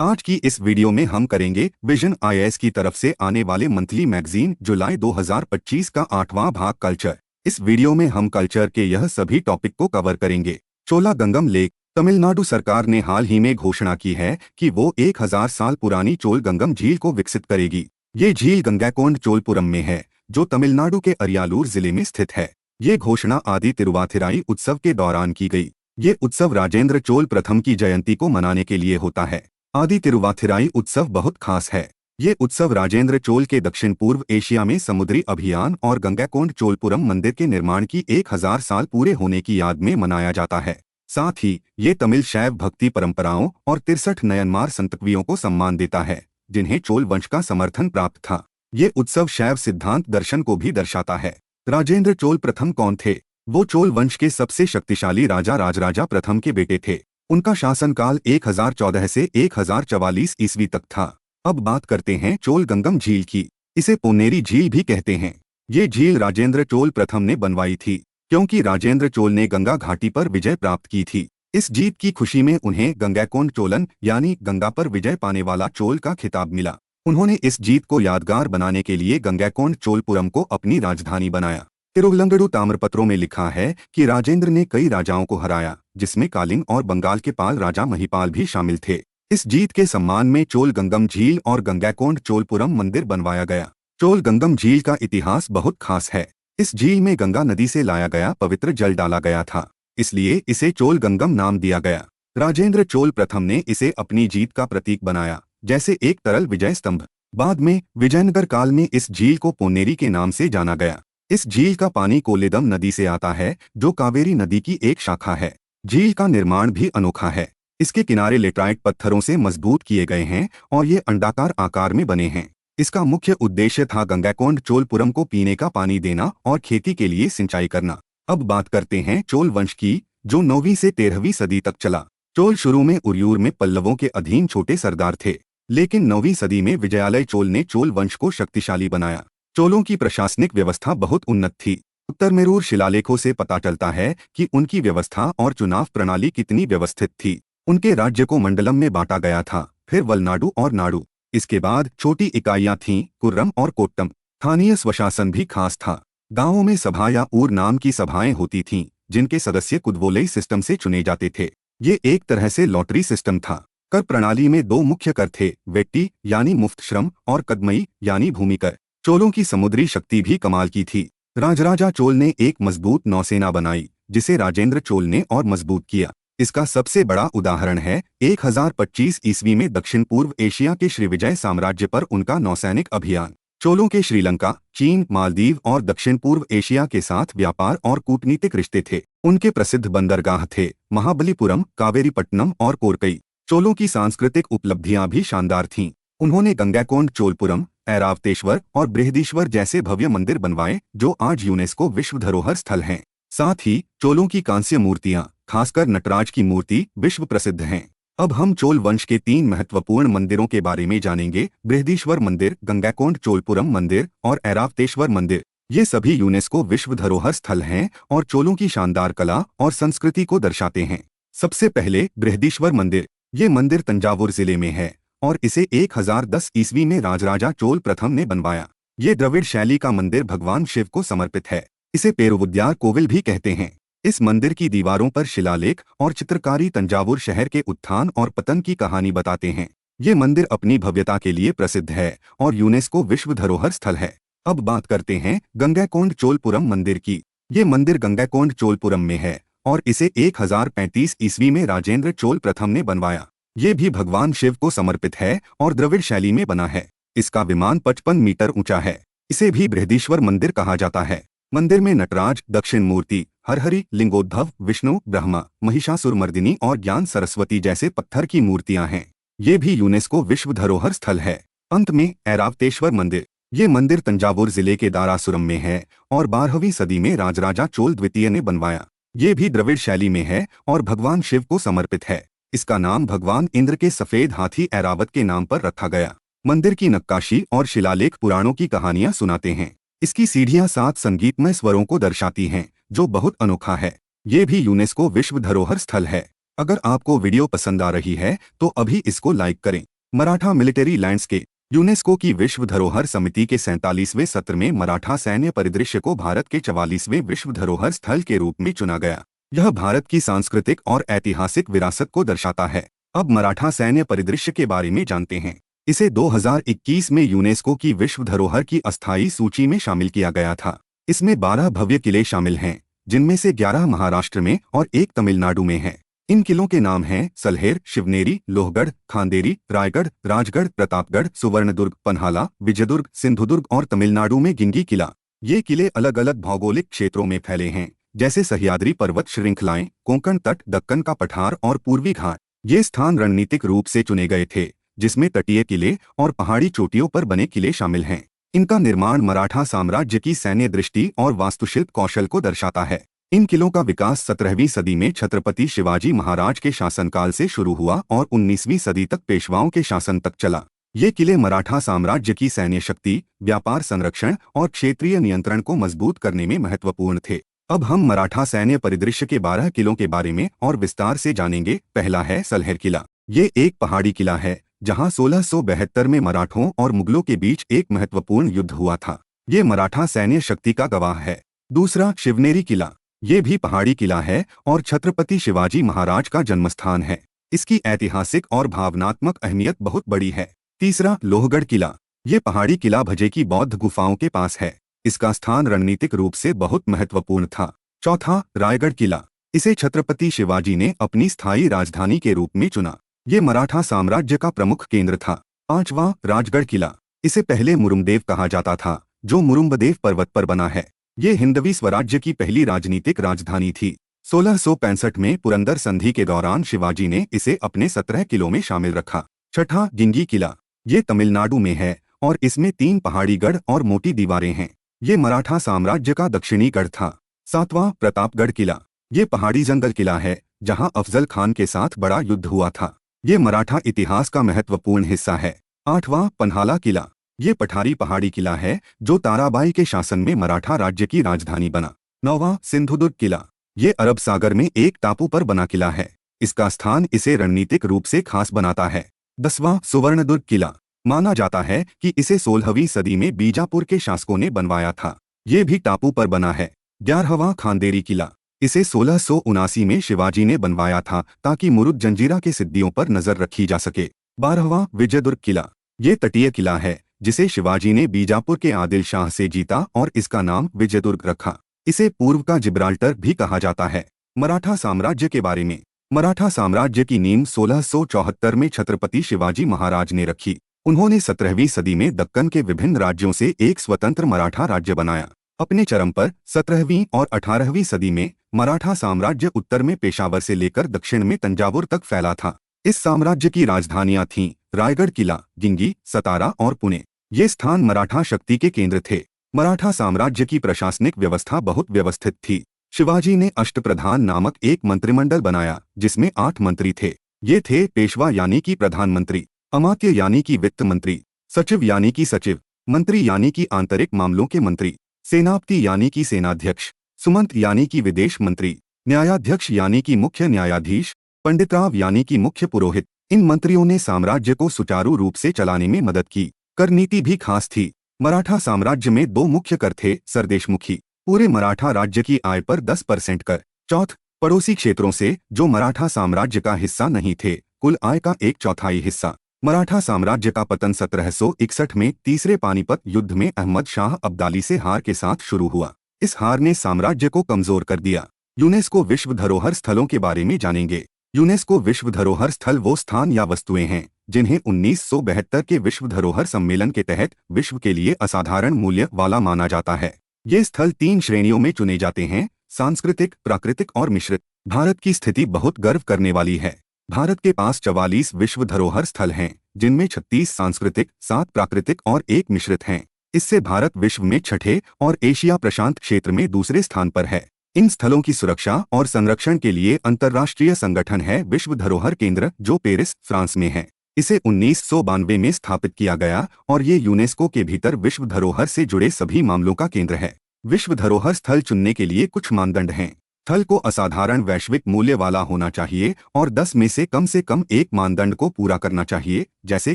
आज की इस वीडियो में हम करेंगे विजन आईएएस की तरफ से आने वाले मंथली मैगजीन जुलाई 2025 का 8वां भाग कल्चर। इस वीडियो में हम कल्चर के यह सभी टॉपिक को कवर करेंगे। चोलागंगम लेक। तमिलनाडु सरकार ने हाल ही में घोषणा की है कि वो 1000 साल पुरानी चोलगंगम झील को विकसित करेगी। ये झील गंगैकोंड चोलपुरम में है, जो तमिलनाडु के अरियालूर जिले में स्थित है। ये घोषणा आदि तिरुवाथिराई उत्सव के दौरान की गई। ये उत्सव राजेंद्र चोल प्रथम की जयंती को मनाने के लिए होता है। आदि तिरुवाथिराई उत्सव बहुत खास है। ये उत्सव राजेंद्र चोल के दक्षिण पूर्व एशिया में समुद्री अभियान और गंगैकोंड चोलपुरम मंदिर के निर्माण की 1000 साल पूरे होने की याद में मनाया जाता है। साथ ही ये तमिल शैव भक्ति परंपराओं और 63 नयनमार संतकवियों को सम्मान देता है, जिन्हें चोल वंश का समर्थन प्राप्त था। ये उत्सव शैव सिद्धांत दर्शन को भी दर्शाता है। राजेंद्र चोल प्रथम कौन थे? वो चोल वंश के सबसे शक्तिशाली राजा राजराजा प्रथम के बेटे थे। उनका शासनकाल 1014 से 1044 ईस्वी तक था। अब बात करते हैं चोलगंगम झील की। इसे पोन्नेरी झील भी कहते हैं। ये झील राजेंद्र चोल प्रथम ने बनवाई थी, क्योंकि राजेंद्र चोल ने गंगा घाटी पर विजय प्राप्त की थी। इस जीत की खुशी में उन्हें गंगैकोंड चोलन यानी गंगा पर विजय पाने वाला चोल का खिताब मिला। उन्होंने इस जीत को यादगार बनाने के लिए गंगैकोंड चोलपुरम को अपनी राजधानी बनाया। तिरुवलंगडु ताम्रपत्रों में लिखा है कि राजेंद्र ने कई राजाओं को हराया, जिसमें कालिंग और बंगाल के पाल राजा महिपाल भी शामिल थे। इस जीत के सम्मान में चोलगंगम झील और गंगैकोंड चोलपुरम मंदिर बनवाया गया। चोलगंगम झील का इतिहास बहुत खास है। इस झील में गंगा नदी से लाया गया पवित्र जल डाला गया था, इसलिए इसे चोलगंगम नाम दिया गया। राजेंद्र चोल प्रथम ने इसे अपनी जीत का प्रतीक बनाया, जैसे एक तरल विजय स्तंभ। बाद में विजयनगर काल में इस झील को पोन्नेरी के नाम से जाना गया। इस झील का पानी कोल्लेदम नदी से आता है, जो कावेरी नदी की एक शाखा है। झील का निर्माण भी अनोखा है। इसके किनारे लेटराइट पत्थरों से मजबूत किए गए हैं और ये अंडाकार आकार में बने हैं। इसका मुख्य उद्देश्य था गंगैकोंड चोलपुरम को पीने का पानी देना और खेती के लिए सिंचाई करना। अब बात करते हैं चोल वंश की, जो 9वीं से 13वीं सदी तक चला। चोल शुरू में उरियूर में पल्लवों के अधीन छोटे सरदार थे, लेकिन 9वीं सदी में विजयालय चोल ने चोल वंश को शक्तिशाली बनाया। चोलों की प्रशासनिक व्यवस्था बहुत उन्नत थी। उत्तरमेरूर शिलालेखों से पता चलता है कि उनकी व्यवस्था और चुनाव प्रणाली कितनी व्यवस्थित थी। उनके राज्य को मंडलम में बांटा गया था, फिर वलनाडु और नाडु। इसके बाद छोटी इकाइयां थीं, कुर्रम और कोट्टम। स्थानीय स्वशासन भी खास था। गांवों में सभा या ऊर नाम की सभाएं होती थीं, जिनके सदस्य कुदवोलई सिस्टम से चुने जाते थे। ये एक तरह से लॉटरी सिस्टम था। कर प्रणाली में 2 मुख्य कर थे, वेट्टी यानी मुफ्त श्रम और कदमई यानी भूमि कर। चोलों की समुद्री शक्ति भी कमाल की थी। राजराजा चोल ने एक मजबूत नौसेना बनाई, जिसे राजेंद्र चोल ने और मजबूत किया। इसका सबसे बड़ा उदाहरण है 1025 ईस्वी में दक्षिण पूर्व एशिया के श्रीविजय साम्राज्य पर उनका नौसैनिक अभियान। चोलों के श्रीलंका, चीन, मालदीव और दक्षिण पूर्व एशिया के साथ व्यापार और कूटनीतिक रिश्ते थे। उनके प्रसिद्ध बंदरगाह थे महाबलीपुरम, कावेरीपट्टनम और कोरकई। चोलों की सांस्कृतिक उपलब्धियां भी शानदार थीं। उन्होंने गंगैकोंड चोलपुरम, ऐरावतेश्वर और बृहदीश्वर जैसे भव्य मंदिर बनवाए, जो आज यूनेस्को विश्व धरोहर स्थल हैं। साथ ही चोलों की कांस्य मूर्तियां, खासकर नटराज की मूर्ति, विश्व प्रसिद्ध हैं। अब हम चोल वंश के 3 महत्वपूर्ण मंदिरों के बारे में जानेंगे: बृहदीश्वर मंदिर, गंगैकोंड चोलपुरम मंदिर और ऐरावतेश्वर मंदिर। ये सभी यूनेस्को विश्व धरोहर स्थल हैं और चोलों की शानदार कला और संस्कृति को दर्शाते हैं। सबसे पहले बृहदीश्वर मंदिर। ये मंदिर तंजावुर जिले में है और इसे 1010 ईस्वी में राजराजा चोल प्रथम ने बनवाया। ये द्रविड़ शैली का मंदिर भगवान शिव को समर्पित है। इसे पेरुवुद्यार कोविल भी कहते हैं। इस मंदिर की दीवारों पर शिलालेख और चित्रकारी तंजावुर शहर के उत्थान और पतन की कहानी बताते हैं। ये मंदिर अपनी भव्यता के लिए प्रसिद्ध है और यूनेस्को विश्व धरोहर स्थल है। अब बात करते हैं गंगैकोंड चोलपुरम मंदिर की। ये मंदिर गंगैकोंड चोलपुरम में है और इसे 1035 ईस्वी में राजेंद्र चोल प्रथम ने बनवाया। ये भी भगवान शिव को समर्पित है और द्रविड़ शैली में बना है। इसका विमान 55 मीटर ऊंचा है। इसे भी बृहदीश्वर मंदिर कहा जाता है। मंदिर में नटराज, दक्षिण मूर्ति, हरहरि, लिंगोद्भव, विष्णु, ब्रह्मा, महिषासुरमर्दिनी और ज्ञान सरस्वती जैसे पत्थर की मूर्तियां हैं। ये भी यूनेस्को विश्व धरोहर स्थल है। अंत में ऐरावतेश्वर मंदिर। ये मंदिर तंजावुर जिले के दारासुरम में है और 12वीं सदी में राजराजा चोल द्वितीय ने बनवाया। ये भी द्रविड़ शैली में है और भगवान शिव को समर्पित है। इसका नाम भगवान इंद्र के सफेद हाथी ऐरावत के नाम पर रखा गया। मंदिर की नक्काशी और शिलालेख पुराणों की कहानियां सुनाते हैं। इसकी सीढ़ियां 7 संगीतमय स्वरों को दर्शाती हैं, जो बहुत अनोखा है। ये भी यूनेस्को विश्व धरोहर स्थल है। अगर आपको वीडियो पसंद आ रही है तो अभी इसको लाइक करें। Maratha military landscape. यूनेस्को की विश्व धरोहर समिति के 47वें सत्र में मराठा सैन्य परिदृश्य को भारत के 44वें विश्व धरोहर स्थल के रूप में चुना गया। यह भारत की सांस्कृतिक और ऐतिहासिक विरासत को दर्शाता है। अब मराठा सैन्य परिदृश्य के बारे में जानते हैं। इसे 2021 में यूनेस्को की विश्व धरोहर की अस्थायी सूची में शामिल किया गया था। इसमें 12 भव्य किले शामिल हैं, जिनमें से 11 महाराष्ट्र में और एक तमिलनाडु में है। इन किलों के नाम हैं सलहेर, शिवनेरी, लोहगढ़, खांदेरी, रायगढ़, राजगढ़, प्रतापगढ़, सुवर्णदुर्ग, पन्हाला, विजयदुर्ग, सिंधुदुर्ग और तमिलनाडु में गिंगी किला। ये किले अलग अलग भौगोलिक क्षेत्रों में फैले हैं, जैसे सह्याद्री पर्वत श्रृंखलाएं, कोंकण तट, दक्कन का पठार और पूर्वी घाट। ये स्थान रणनीतिक रूप से चुने गए थे, जिसमें तटीय किले और पहाड़ी चोटियों पर बने किले शामिल हैं। इनका निर्माण मराठा साम्राज्य की सैन्य दृष्टि और वास्तुशिल्प कौशल को दर्शाता है। इन किलों का विकास 17वीं सदी में छत्रपति शिवाजी महाराज के शासनकाल से शुरू हुआ और 19वीं सदी तक पेशवाओं के शासन तक चला। ये किले मराठा साम्राज्य की सैन्य शक्ति, व्यापार संरक्षण और क्षेत्रीय नियंत्रण को मजबूत करने में महत्वपूर्ण थे। अब हम मराठा सैन्य परिदृश्य के 12 किलों के बारे में और विस्तार से जानेंगे। पहला है सलहेर किला। ये एक पहाड़ी किला है, जहां 1672 में मराठों और मुगलों के बीच एक महत्वपूर्ण युद्ध हुआ था। ये मराठा सैन्य शक्ति का गवाह है। दूसरा, शिवनेरी किला। ये भी पहाड़ी किला है और छत्रपति शिवाजी महाराज का जन्मस्थान है। इसकी ऐतिहासिक और भावनात्मक अहमियत बहुत बड़ी है। तीसरा, लोहगढ़ किला। ये पहाड़ी किला भजे की बौद्ध गुफाओं के पास है। इसका स्थान रणनीतिक रूप से बहुत महत्वपूर्ण था। चौथा, रायगढ़ किला। इसे छत्रपति शिवाजी ने अपनी स्थायी राजधानी के रूप में चुना। ये मराठा साम्राज्य का प्रमुख केंद्र था। पांचवा, राजगढ़ किला। इसे पहले मुरुमदेव कहा जाता था, जो मुरुम्बदेव पर्वत पर बना है। ये हिंदवी स्वराज्य की पहली राजनीतिक राजधानी थी। 1665 में पुरंदर संधि के दौरान शिवाजी ने इसे अपने 17 किलों में शामिल रखा। छठा, गिंगी किला। ये तमिलनाडु में है और इसमें 3 पहाड़ी गढ़ और मोटी दीवारें हैं। ये मराठा साम्राज्य का दक्षिणी गढ़ था। सातवां, प्रतापगढ़ किला। ये पहाड़ी जंगल किला है, जहां अफजल खान के साथ बड़ा युद्ध हुआ था। ये मराठा इतिहास का महत्वपूर्ण हिस्सा है। आठवां, पन्हाला किला। ये पठारी पहाड़ी किला है, जो ताराबाई के शासन में मराठा राज्य की राजधानी बना। नौवां, सिंधुदुर्ग किला। ये अरब सागर में एक टापू पर बना किला है। इसका स्थान इसे रणनीतिक रूप से खास बनाता है। 10वां, सुवर्णदुर्ग किला। माना जाता है कि इसे 16वीं सदी में बीजापुर के शासकों ने बनवाया था। ये भी टापू पर बना है। 11वां, खांदेरी किला। इसे 1679 में शिवाजी ने बनवाया था, ताकि मुरुद जंजीरा के सिद्दियों पर नजर रखी जा सके। 12वां, विजयदुर्ग किला। ये तटीय किला है, जिसे शिवाजी ने बीजापुर के आदिल शाह से जीता और इसका नाम विजयदुर्ग रखा। इसे पूर्व का जिब्राल्टर भी कहा जाता है। मराठा साम्राज्य के बारे में। मराठा साम्राज्य की नींव 1674 में छत्रपति शिवाजी महाराज ने रखी। उन्होंने 17वीं सदी में दक्कन के विभिन्न राज्यों से एक स्वतंत्र मराठा राज्य बनाया। अपने चरम पर 17वीं और 18वीं सदी में मराठा साम्राज्य उत्तर में पेशावर से लेकर दक्षिण में तंजावुर तक फैला था। इस साम्राज्य की राजधानियां थीं रायगढ़ किला, गिंगी, सतारा और पुणे। ये स्थान मराठा शक्ति के केंद्र थे। मराठा साम्राज्य की प्रशासनिक व्यवस्था बहुत व्यवस्थित थी। शिवाजी ने अष्टप्रधान नामक एक मंत्रिमंडल बनाया, जिसमें 8 मंत्री थे। ये थे पेशवा यानी कि प्रधानमंत्री, अमात्य यानी कि वित्त मंत्री, सचिव यानी कि सचिव, मंत्री यानी कि आंतरिक मामलों के मंत्री, सेनापति यानी कि सेनाध्यक्ष, सुमंत यानी कि विदेश मंत्री, न्यायाध्यक्ष यानी कि मुख्य न्यायाधीश, पंडितराव यानी कि मुख्य पुरोहित। इन मंत्रियों ने साम्राज्य को सुचारू रूप से चलाने में मदद की। कर नीति भी खास थी। मराठा साम्राज्य में 2 मुख्य कर थे। सरदेशमुखी, पूरे मराठा राज्य की आय पर 10% कर। चौथ, पड़ोसी क्षेत्रों से, जो मराठा साम्राज्य का हिस्सा नहीं थे, कुल आय का 1/4 हिस्सा। मराठा साम्राज्य का पतन 1761 में तीसरे पानीपत युद्ध में अहमद शाह अब्दाली से हार के साथ शुरू हुआ। इस हार ने साम्राज्य को कमजोर कर दिया। यूनेस्को विश्व धरोहर स्थलों के बारे में जानेंगे। यूनेस्को विश्व धरोहर स्थल वो स्थान या वस्तुएं हैं, जिन्हें 1972 के विश्व धरोहर सम्मेलन के तहत विश्व के लिए असाधारण मूल्य वाला माना जाता है। ये स्थल 3 श्रेणियों में चुने जाते हैं: सांस्कृतिक, प्राकृतिक और मिश्रित। भारत की स्थिति बहुत गर्व करने वाली है। भारत के पास 44 विश्व धरोहर स्थल हैं, जिनमें 36 सांस्कृतिक, 7 प्राकृतिक और 1 मिश्रित हैं। इससे भारत विश्व में 6ठे और एशिया प्रशांत क्षेत्र में दूसरे स्थान पर है। इन स्थलों की सुरक्षा और संरक्षण के लिए अंतर्राष्ट्रीय संगठन है विश्व धरोहर केंद्र, जो पेरिस, फ्रांस में है। इसे 1992 में स्थापित किया गया और ये यूनेस्को के भीतर विश्व धरोहर से जुड़े सभी मामलों का केंद्र है। विश्व धरोहर स्थल चुनने के लिए कुछ मानदंड हैं। स्थल को असाधारण वैश्विक मूल्य वाला होना चाहिए और 10 में से कम एक मानदंड को पूरा करना चाहिए, जैसे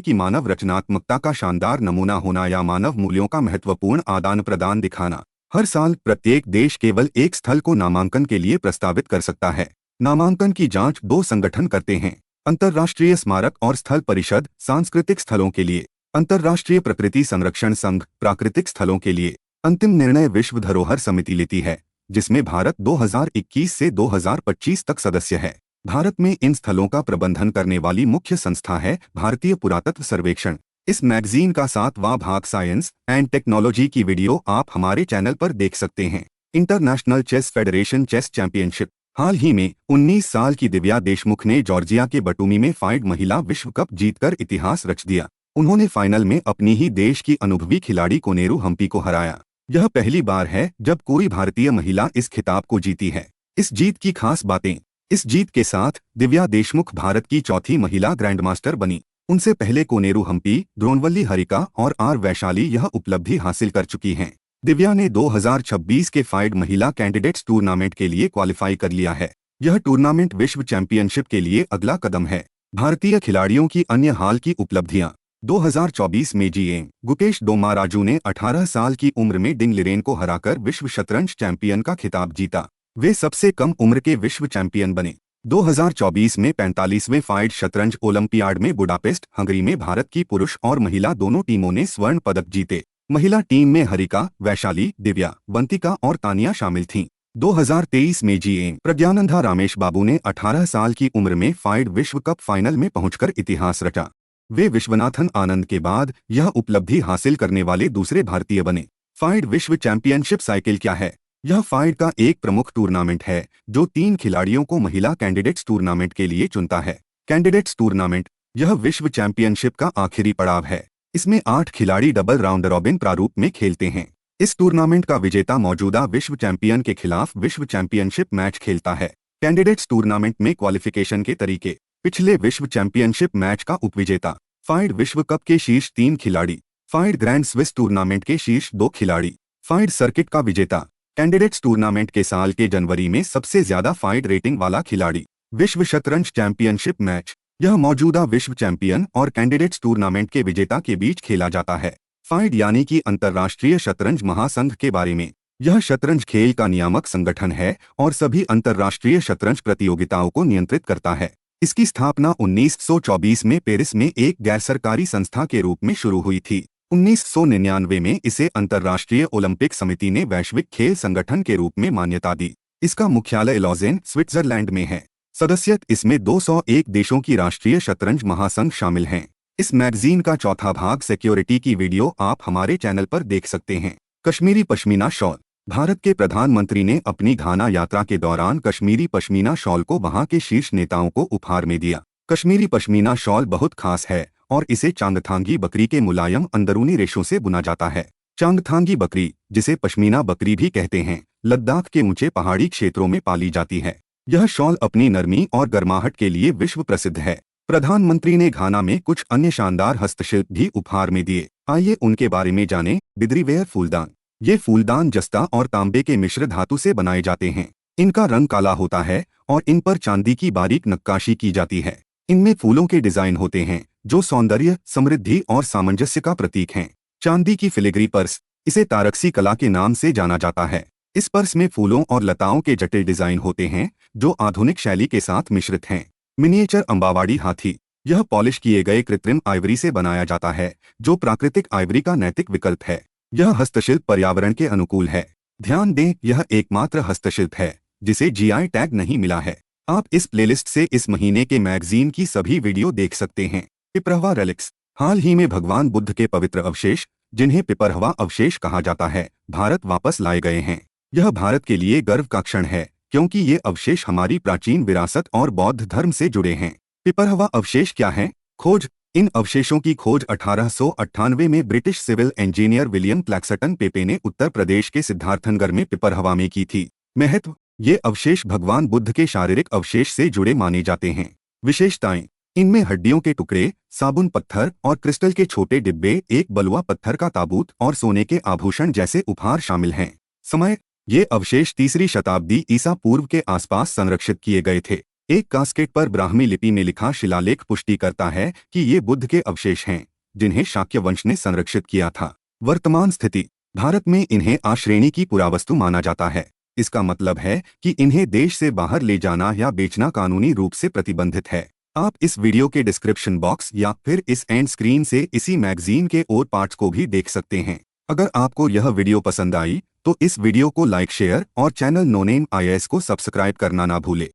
कि मानव रचनात्मकता का शानदार नमूना होना या मानव मूल्यों का महत्वपूर्ण आदान प्रदान दिखाना। हर साल प्रत्येक देश केवल एक स्थल को नामांकन के लिए प्रस्तावित कर सकता है। नामांकन की जांच दो संगठन करते हैं: अंतर्राष्ट्रीय स्मारक और स्थल परिषद सांस्कृतिक स्थलों के लिए, अंतर्राष्ट्रीय प्रकृति संरक्षण संघ प्राकृतिक स्थलों के लिए। अंतिम निर्णय विश्व धरोहर समिति लेती है, जिसमें भारत 2021 से 2025 तक सदस्य है। भारत में इन स्थलों का प्रबंधन करने वाली मुख्य संस्था है भारतीय पुरातत्व सर्वेक्षण। इस मैगजीन का 7वां भाग साइंस एंड टेक्नोलॉजी की वीडियो आप हमारे चैनल पर देख सकते हैं। International chess federation chess championship. हाल ही में 19 साल की दिव्या देशमुख ने जॉर्जिया के बटूमी में फाइड महिला विश्व कप जीतकर इतिहास रच दिया। उन्होंने फाइनल में अपनी ही देश की अनुभवी खिलाड़ी कोनेरू हम्पी को हराया। यह पहली बार है जब कोई भारतीय महिला इस खिताब को जीती है। इस जीत की खास बातें। इस जीत के साथ दिव्या देशमुख भारत की चौथी महिला ग्रैंडमास्टर बनी। उनसे पहले कोनेरू हम्पी, द्रोणवल्ली हरिका और आर वैशाली यह उपलब्धि हासिल कर चुकी हैं। दिव्या ने 2026 के फाइड महिला कैंडिडेट्स टूर्नामेंट के लिए क्वालिफाई कर लिया है। यह टूर्नामेंट विश्व चैंपियनशिप के लिए अगला कदम है। भारतीय खिलाड़ियों की अन्य हाल की उपलब्धियां। 2024 में जीएम गुकेश डोमाराजू ने 18 साल की उम्र में डिंग लिरेन को हराकर विश्व शतरंज चैंपियन का खिताब जीता। वे सबसे कम उम्र के विश्व चैंपियन बने। 2024 में 45वें फाइड शतरंज ओलंपियाड में बुडापेस्ट, हंगरी में भारत की पुरुष और महिला दोनों टीमों ने स्वर्ण पदक जीते। महिला टीम में हरिका, वैशाली, दिव्या, बंतिका और तानिया शामिल थीं। 2023 में जीएम प्रज्ञानंदा रामेश बाबू ने 18 साल की उम्र में फाइड विश्व कप फाइनल में पहुंचकर इतिहास रचा। वे विश्वनाथन आनंद के बाद यह उपलब्धि हासिल करने वाले दूसरे भारतीय बने। फाइड विश्व चैंपियनशिप साइकिल क्या है? यह फाइड का एक प्रमुख टूर्नामेंट है जो 3 खिलाड़ियों को महिला कैंडिडेट्स टूर्नामेंट के लिए चुनता है। कैंडिडेट्स टूर्नामेंट यह विश्व चैंपियनशिप का आखिरी पड़ाव है। इसमें 8 खिलाड़ी डबल राउंड रॉबिन प्रारूप में खेलते हैं। इस टूर्नामेंट का विजेता मौजूदा विश्व चैंपियन के खिलाफ विश्व चैंपियनशिप मैच खेलता है। कैंडिडेट्स टूर्नामेंट में क्वालिफिकेशन के तरीके। पिछले विश्व चैंपियनशिप मैच का उपविजेता, फाइड विश्व कप के शीर्ष 3 खिलाड़ी, फाइड ग्रैंड स्विस टूर्नामेंट के शीर्ष 2 खिलाड़ी, फाइड सर्किट का विजेता, कैंडिडेट्स टूर्नामेंट के साल के जनवरी में सबसे ज्यादा फाइड रेटिंग वाला खिलाड़ी। विश्व शतरंज चैंपियनशिप मैच यह मौजूदा विश्व चैंपियन और कैंडिडेट्स टूर्नामेंट के विजेता के बीच खेला जाता है। फाइड यानी कि अंतर्राष्ट्रीय शतरंज महासंघ के बारे में। यह शतरंज खेल का नियामक संगठन है और सभी अंतर्राष्ट्रीय शतरंज प्रतियोगिताओं को नियंत्रित करता है। इसकी स्थापना 1924 में पेरिस में एक गैरसरकारी संस्था के रूप में शुरू हुई थी। 1999 में इसे अंतर्राष्ट्रीय ओलंपिक समिति ने वैश्विक खेल संगठन के रूप में मान्यता दी। इसका मुख्यालय लॉजेन, स्विट्जरलैंड में है। सदस्यत इसमें 201 देशों की राष्ट्रीय शतरंज महासंघ शामिल हैं। इस मैगजीन का चौथा भाग सिक्योरिटी की वीडियो आप हमारे चैनल पर देख सकते हैं। कश्मीरी पश्मीना शॉल। भारत के प्रधानमंत्री ने अपनी घाना यात्रा के दौरान कश्मीरी पश्मीना शॉल को वहां के शीर्ष नेताओं को उपहार में दिया। कश्मीरी पश्मीना शॉल बहुत खास है और इसे चांगथांगी बकरी के मुलायम अंदरूनी रेशों से बुना जाता है। चांगथांगी बकरी, जिसे पश्मीना बकरी भी कहते हैं, लद्दाख के ऊंचे पहाड़ी क्षेत्रों में पाली जाती है। यह शॉल अपनी नरमी और गर्माहट के लिए विश्व प्रसिद्ध है। प्रधानमंत्री ने घाना में कुछ अन्य शानदार हस्तशिल्प भी उपहार में दिए। आइए उनके बारे में जानें। बिद्रीवेयर फूलदान। ये फूलदान जस्ता और तांबे के मिश्र धातु से बनाए जाते हैं। इनका रंग काला होता है और इन पर चांदी की बारीक नक्काशी की जाती है। इनमें फूलों के डिजाइन होते हैं जो सौंदर्य, समृद्धि और सामंजस्य का प्रतीक हैं। चांदी की फिलिग्री पर्स, इसे तारकसी कला के नाम से जाना जाता है। इस पर्स में फूलों और लताओं के जटिल डिजाइन होते हैं जो आधुनिक शैली के साथ मिश्रित हैं। मिनिएचर अंबावाड़ी हाथी। यह पॉलिश किए गए कृत्रिम आइवरी से बनाया जाता है जो प्राकृतिक आइवरी का नैतिक विकल्प है। यह हस्तशिल्प पर्यावरण के अनुकूल है। ध्यान दें, यह एकमात्र हस्तशिल्प है जिसे जीआई टैग नहीं मिला है। आप इस प्लेलिस्ट से इस महीने के मैगजीन की सभी वीडियो देख सकते हैं। पिपरहवा रेलिक्स। हाल ही में भगवान बुद्ध के पवित्र अवशेष, जिन्हें पिपरहवा अवशेष कहा जाता है, भारत वापस लाए गए हैं। यह भारत के लिए गर्व का क्षण है क्योंकि ये अवशेष हमारी प्राचीन विरासत और बौद्ध धर्म से जुड़े हैं। पिपरहवा अवशेष क्या है? खोज। इन अवशेषों की खोज 1898 में British civil engineer William Claxton Peppe ने उत्तर प्रदेश के सिद्धार्थनगर में पिपरहवा में की थी। महत्व। ये अवशेष भगवान बुद्ध के शारीरिक अवशेष से जुड़े माने जाते हैं। विशेषताएं। इनमें हड्डियों के टुकड़े, साबुन पत्थर और क्रिस्टल के छोटे डिब्बे, एक बलुआ पत्थर का ताबूत और सोने के आभूषण जैसे उपहार शामिल हैं। समय। ये अवशेष तीसरी शताब्दी ईसा पूर्व के आसपास संरक्षित किए गए थे। एक कास्केट पर ब्राह्मी लिपि में लिखा शिलालेख पुष्टि करता है कि ये बुद्ध के अवशेष हैं, जिन्हें शाक्य वंश ने संरक्षित किया था। वर्तमान स्थिति: भारत में इन्हें आ श्रेणी की पुरावस्तु माना जाता है। इसका मतलब है कि इन्हें देश से बाहर ले जाना या बेचना कानूनी रूप से प्रतिबंधित है। आप इस वीडियो के डिस्क्रिप्शन बॉक्स या फिर इस एंड स्क्रीन से इसी मैगजीन के और पार्ट्स को भी देख सकते हैं। अगर आपको यह वीडियो पसंद आई तो इस वीडियो को लाइक, शेयर और चैनल नोनेम आईएएस को सब्सक्राइब करना ना भूले।